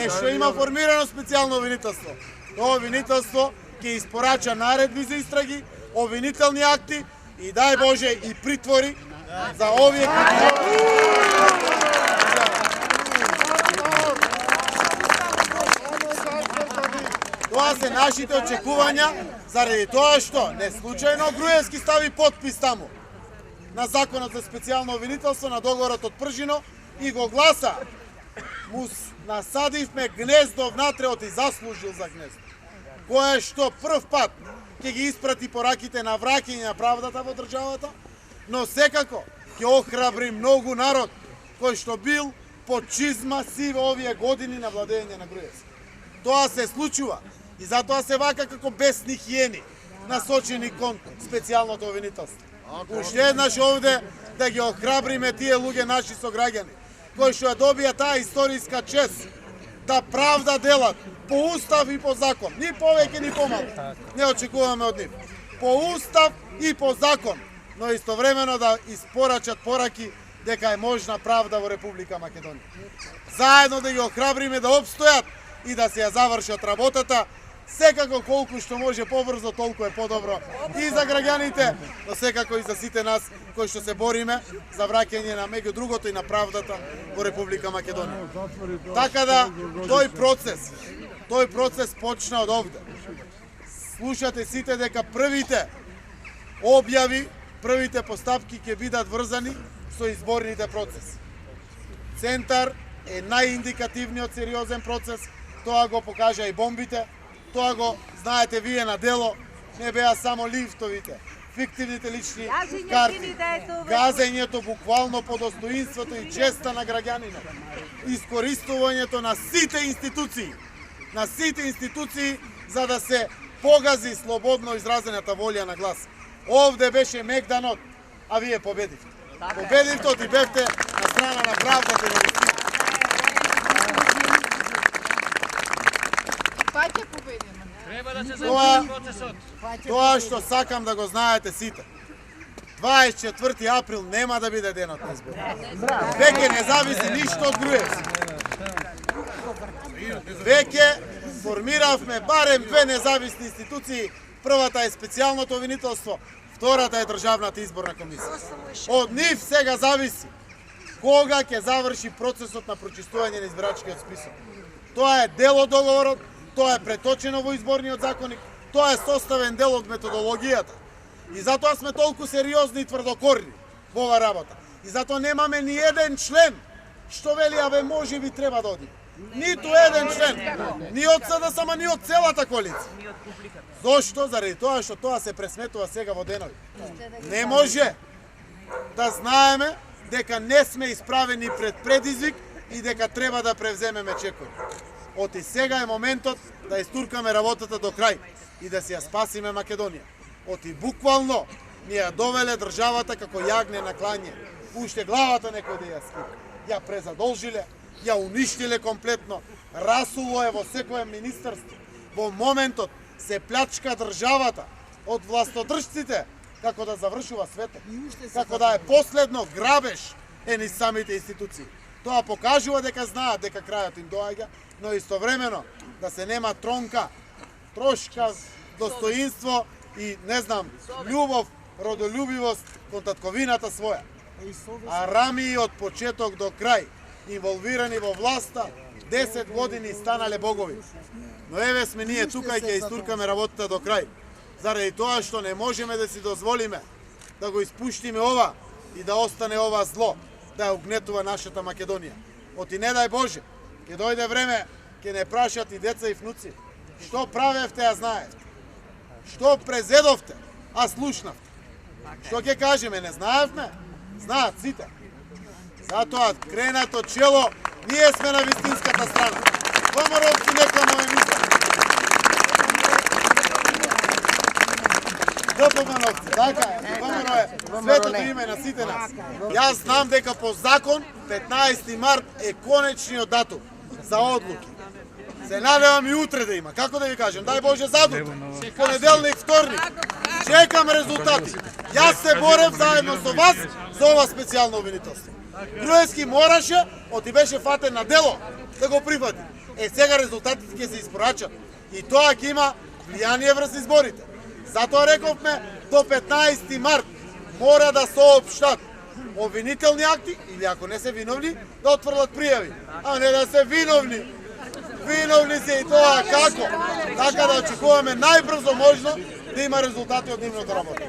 Не што има формирано специјално обвинителство. Тоа обвинителство ќе испорача наредби за истраги, обвинителни акти и дај Боже и притвори за овие Тоа се нашите очекувања, заради тоа што не случајно Груевски стави подпис таму на законот за специјално обвинителство, на договорот од Пржино и го гласа. Му насадивме гнездо внатре, и заслужил за гнездо. Кое што прв пат ќе ги испрати пораките на враќање на правдата во државата, но секако ќе охрабри многу народ кој што бил под чизма си во овие години на владење на Груевски. Тоа се случува и затоа се вака како бесни хиени насочени кон специјалното обвинителство. Уште еднаш овде да ги охрабриме тие луѓе, наши сограѓани, кои што ја добија таа историска чест да правда делат по устав и по закон, ни повеќе ни помалку. Не очекуваме од нив. По устав и по закон, но истовремено да испорачат пораки дека е можна правда во Република Македонија. Заедно да ги охрабриме да обстојат и да се ја завршат работата, секако колку што може побрзо, толку е подобро и за граѓаните, но секако и за сите нас кои што се бориме за враќање на меѓу другото и на правдата во Република Македонија. Така да тој процес почна од овде. Слушате сите дека првите објави, првите постапки ќе бидат врзани со изборните процеси. Центар е најиндикативниот сериозен процес, тоа го покажа и бомбите. Тоа го знаете вие на дело, не беа само лифтовите, фиктивните лични карти, газењето буквално по достоинството и честа на граѓанинот, искористувањето на сите институции за да се погази слободно изразената волја на глас. Овде беше мегданот, а вие победивте. Победивте и бевте на страна на правдата и на истината. Тоа што сакам да го знаете сите. 24 април нема да биде денот на избори. Веќе не зависи ништо од Груевски. Веќе формиравме барем две независни институции. Првата е специјалното обвинителство, втората е Државната изборна комисија. Од нив сега зависи кога ќе заврши процесот на прочистување на избирачкиот список. Тоа е дел од договорот, тоа е преточено во изборниот законник, тоа е составен дел од методологијата. И затоа сме толку сериозни и тврдокорни во ова работа. И затоа немаме ни еден член што вели, абе, може би треба да оди. Ниту еден член, ни од СДСМ, ни од целата коалиција. Зошто? Заради тоа што тоа се пресметува сега во денови. Не може да знаеме дека не сме исправени пред предизвик и дека треба да превземеме чекор. Оти сега е моментот да истуркаме работата до крај и да си ја спасиме Македонија. Оти буквално ни ја довеле државата како јагне на клање. Уште главата некој да ја скипа. Ја презадолжиле, ја уништиле комплетно, расуло е во секое министерство. Во моментот се плячка државата од властодржците како да завршува светот, како да е последно грабеж ени самите институции. Тоа покажува дека знаат дека крајот им доаѓа, но истовремено да се нема трошка, достоинство и, не знам, љубов, родолюбивост кон татковината своја. А Рами од почеток до крај, инволвирани во власта, 10 години станале богови. Но еве сме ние тука и ќе истуркаме работата до крај. Заради тоа што не можеме да си дозволиме да го испуштиме ова и да остане ова зло, да ја угнетува нашата Македонија. Оти не дај Боже, ќе дојде време, ќе не прашат и деца и внуци. Што правевте, а знаевте? Што презедовте, а слушнавте? Што ќе кажеме, не знаевме? Знаат сите. Затоа кренато чело, ние сме на вистинската страна. ВМРО-вци не кламаме мисла. ДПМН-овци, така е. ВМРО е светото име на сите нас. Јас знам дека по закон 15 март е конечниот датум за одлуки. Се надевам и утре да има. Како да ви кажем? Дај Боже задуто. Понеделник, вторник. Чекам резултати. Јас се борев заедно со вас за ова специјално обвинителство. Груевски мораше, оти беше фатен на дело, да го прифати. Сега резултатите ќе се испорачат и тоа ќе има влијание врз изборите. Затоа рековме до 15 март мора да соопштат обвинителни акти или ако не се виновни да отфрлат пријави, а не да се виновни. Виновни се и тоа како? Така да очекуваме најбрзо можно да има резултати од нивното работа.